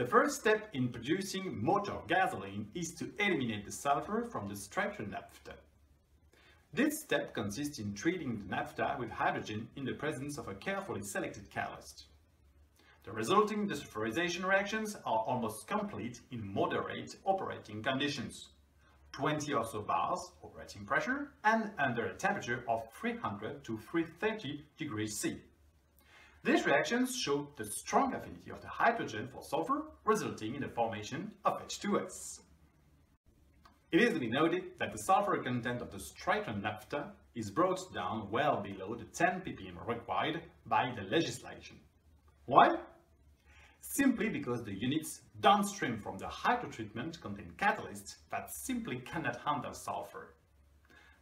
The first step in producing motor gasoline is to eliminate the sulfur from the structure naphtha. This step consists in treating the naphtha with hydrogen in the presence of a carefully selected catalyst. The resulting desulfurization reactions are almost complete in moderate operating conditions, 20 or so bars operating pressure and under a temperature of 300 to 330 degrees C. These reactions show the strong affinity of the hydrogen for sulfur, resulting in the formation of H2S. It is to be noted that the sulfur content of the Stryton naphtha is brought down well below the 10 ppm required by the legislation. Why? Simply because the units downstream from the hydrotreatment contain catalysts that simply cannot handle sulfur.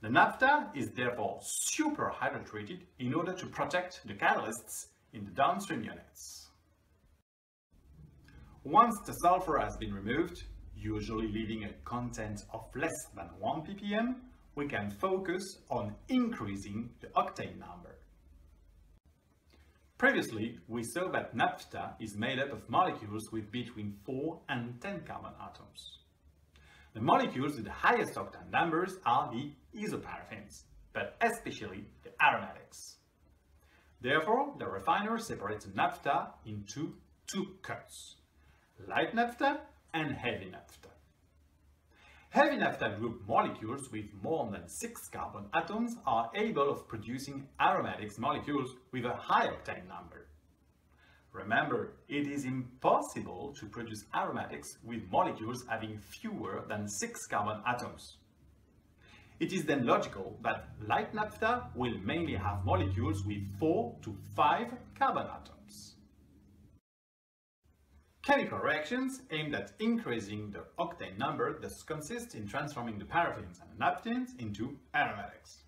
The naphtha is therefore super hydrotreated in order to protect the catalysts in the downstream units. Once the sulfur has been removed, usually leaving a content of less than 1 ppm, we can focus on increasing the octane number. Previously, we saw that naphtha is made up of molecules with between 4 and 10 carbon atoms. The molecules with the highest octane numbers are the isoparaffins, but especially the aromatics. Therefore, the refiner separates the naphtha into two cuts, light naphtha and heavy naphtha. Heavy naphtha group molecules with more than 6 carbon atoms are able of producing aromatics molecules with a high octane number. Remember, it is impossible to produce aromatics with molecules having fewer than 6 carbon atoms. It is then logical that light naphtha will mainly have molecules with 4 to 5 carbon atoms. Chemical reactions aimed at increasing the octane number thus consist in transforming the paraffins and the naphthens into aromatics.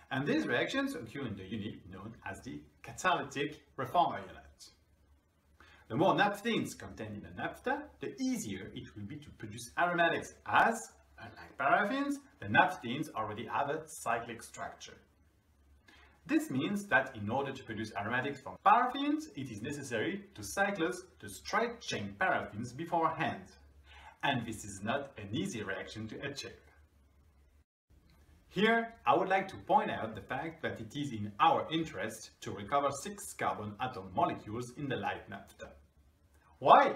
And these reactions occur in the unit known as the catalytic reformer unit. The more naphthens contained in the naphtha, the easier it will be to produce aromatics as, unlike paraffins, the naphthens already have a cyclic structure. This means that in order to produce aromatics from paraffins, it is necessary to cyclose the straight-chain paraffins beforehand, and this is not an easy reaction to achieve. Here, I would like to point out the fact that it is in our interest to recover 6 carbon atom molecules in the light naphtha. Why?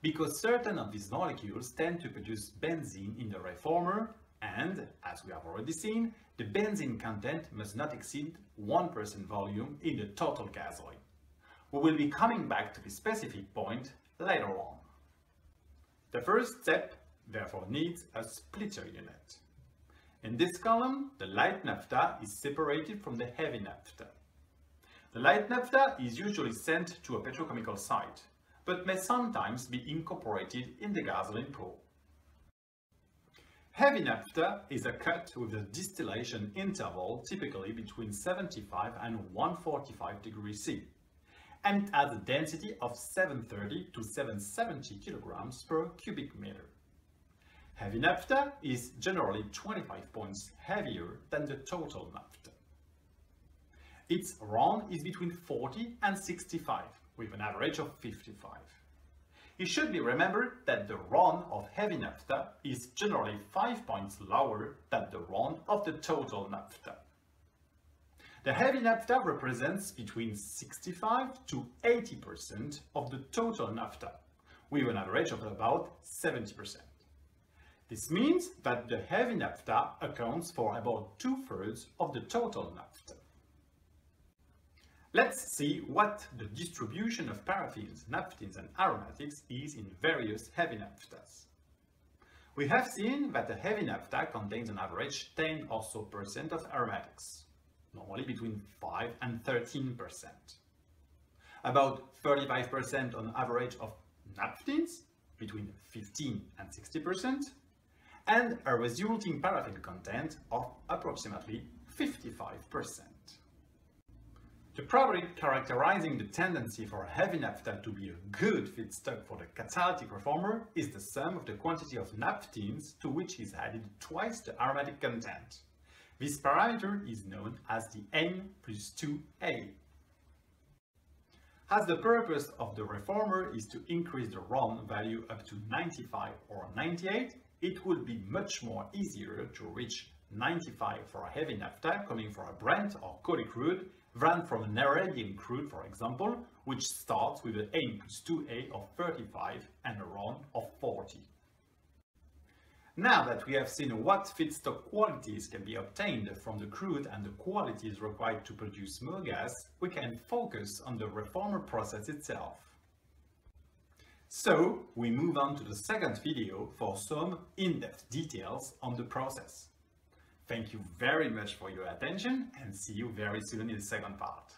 Because certain of these molecules tend to produce benzene in the reformer, and, as we have already seen, the benzene content must not exceed 1% volume in the total gasoline. We will be coming back to this specific point later on. The first step therefore needs a splitter unit. In this column, the light naphtha is separated from the heavy naphtha. The light naphtha is usually sent to a petrochemical site, but may sometimes be incorporated in the gasoline pool. Heavy naphtha is a cut with a distillation interval typically between 75 and 145 degrees C, and it has a density of 730 to 770 kilograms per cubic meter. Heavy naphtha is generally 25 points heavier than the total naphtha. Its RON is between 40 and 65, with an average of 55. It should be remembered that the RON of heavy naphtha is generally 5 points lower than the RON of the total naphtha. The heavy naphtha represents between 65 to 80% of the total naphtha, with an average of about 70%. This means that the heavy naphtha accounts for about 2/3 of the total naphtha. Let's see what the distribution of paraffins, naphthens and aromatics is in various heavy naphthas. We have seen that the heavy naphtha contains an average 10 or so % of aromatics, normally between 5 and 13%. About 35% on average of naphthens, between 15 and 60%, and a resulting paraffin content of approximately 55%. The property characterizing the tendency for heavy naphtha to be a good feedstock for the catalytic reformer is the sum of the quantity of naphthens to which is added twice the aromatic content. This parameter is known as the N+2A. As the purpose of the reformer is to increase the RON value up to 95 or 98, it would be much more easier to reach 95 for a heavy naphtha coming from a Brent or Coty crude than from an Arabian crude, for example, which starts with an N+2A of 35 and a RON of 40. Now that we have seen what feedstock qualities can be obtained from the crude and the qualities required to produce MOOC gas, we can focus on the reformer process itself. So, we move on to the second video for some in-depth details on the process. Thank you very much for your attention and see you very soon in the second part.